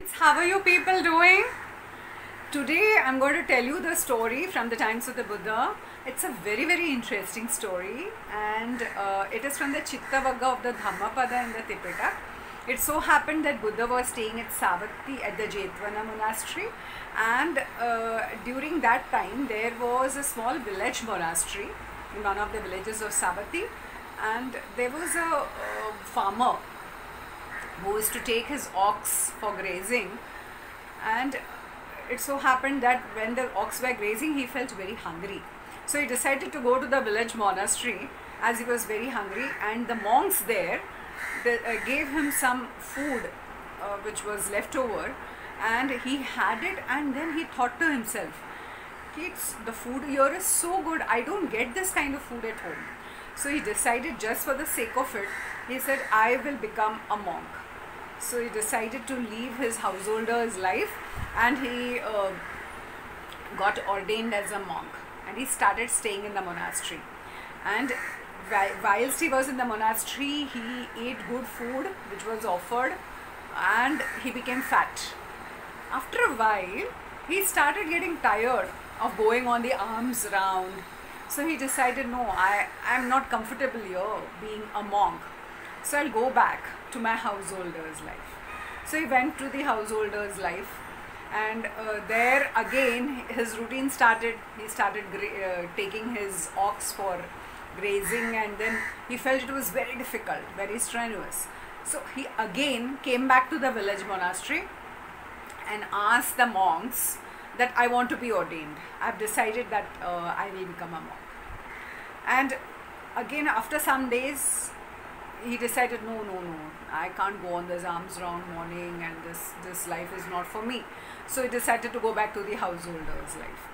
friends, how are you people doing? Today I'm going to tell you the story from the times of the Buddha. It's a very interesting story, and it is from the Chittavagga of the Dhammapada in the Tipitaka. It so happened that Buddha was staying at Savatthi at the Jetavana monastery, and during that time there was a small village monastery in one of the villages of Savatthi, and there was a farmer who used to take his ox for grazing, and it so happened that when the ox were grazing, he felt very hungry. So he decided to go to the village monastery as he was very hungry, and the monks there gave him some food which was left over, and he had it, and then he thought to himself, the food here is so good, I don't get this kind of food at home. So he decided, just for the sake of it, he said, I will become a monk. So he decided to leave his householder's life, and he got ordained as a monk, and he started staying in the monastery. And whilst he was in the monastery, he ate good food which was offered, and he became fat. After a while, he started getting tired of going on the alms round. So he decided, no, I'm not comfortable here being a monk, so I'll go back to my householder's life. So he went to the householder's life, and there again his routine started. He started taking his ox for grazing, and then he felt it was very difficult, very strenuous. So he again came back to the village monastery and asked the monks that I want to be ordained. I've decided that I will become a monk. And again, after some days, he decided, no, I can't go on this alms round morning, and this life is not for me. So he decided to go back to the householder's life.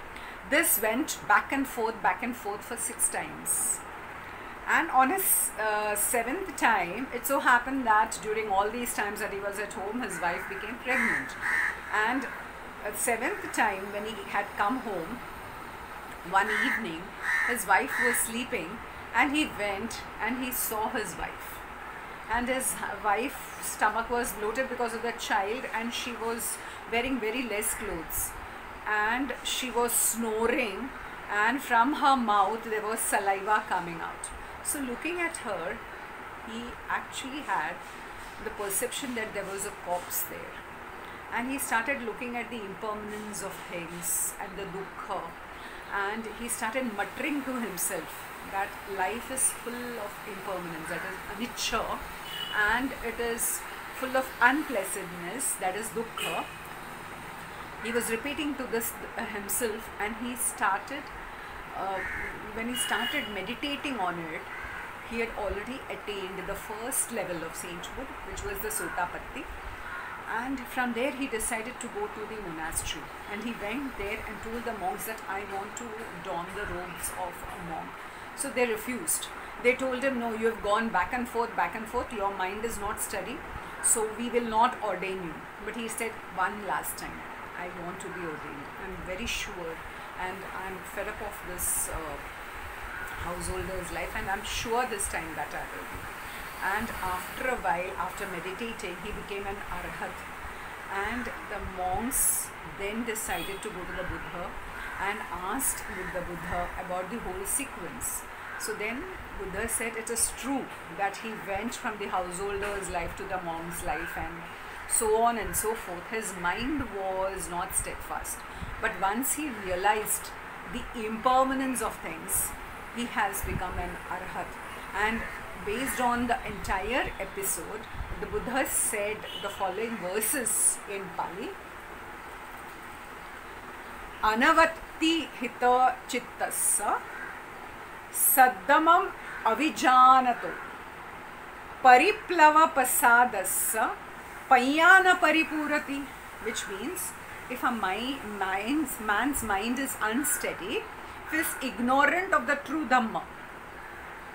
This went back and forth for 6 times. And on his 7th time, it so happened that during all these times that he was at home, his wife became pregnant. And at 7th time, when he had come home, one evening, his wife was sleeping, and he went and he saw his wife. And his wife's stomach was bloated because of the child, and she was wearing very less clothes. And she was snoring, and from her mouth there was saliva coming out. So looking at her, he actually had the perception that there was a corpse there. And he started looking at the impermanence of things and the dukkha, and he started muttering to himself that life is full of impermanence, that is anicca, and it is full of unpleasantness, that is dukkha. He was repeating to this himself, and he started, when he started meditating on it, he had already attained the first level of sainthood, which was the Sotapatti. And from there he decided to go to the monastery, and he went there and told the monks that I want to don the robes of a monk. So they refused. They told him, no, you have gone back and forth, your mind is not steady, so we will not ordain you. But he said, one last time, I want to be ordained. I'm very sure, and I'm fed up of this householder's life, and I'm sure this time that I will be. And after a while, after meditating, he became an arhat. And the monks then decided to go to the Buddha and asked the Buddha about the whole sequence. So then Buddha said it is true that he went from the householder's life to the monk's life, and so on and so forth. His mind was not steadfast. But once he realized the impermanence of things, he has become an arhat. And based on the entire episode, the Buddha said the following verses in Pali. Anavatti hita chittassa saddamam avijanato pariplava pasadassa payana paripurati, which means if a man's mind is unsteady, if he is ignorant of the true Dhamma,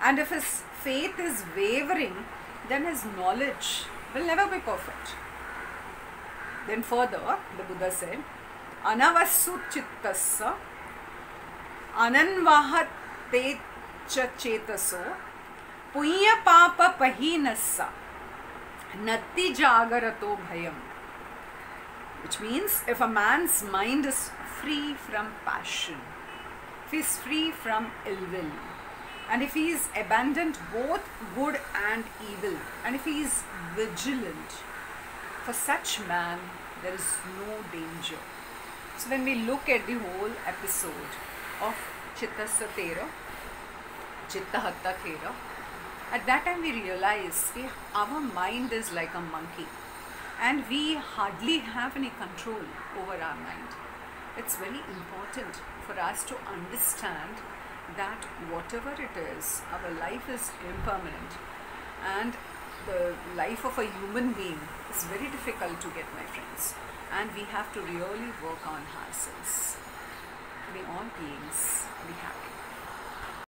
and if his faith is wavering, then his knowledge will never be perfect. Then further, the Buddha said, Anavassu chittassa ananvahat te chetaso punya papa pahinassa natti jagarato bhayam. Which means if a man's mind is free from passion, if he's free from ill will, and if he is abandoned both good and evil, and if he is vigilant, for such man there is no danger. So when we look at the whole episode of Chittasya Tera, Chitta Hatta Thera, at that time we realize that our mind is like a monkey and we hardly have any control over our mind. It's very important for us to understand that whatever it is, our life is impermanent, and the life of a human being is very difficult to get, my friends, and we have to really work on ourselves. May all beings be happy.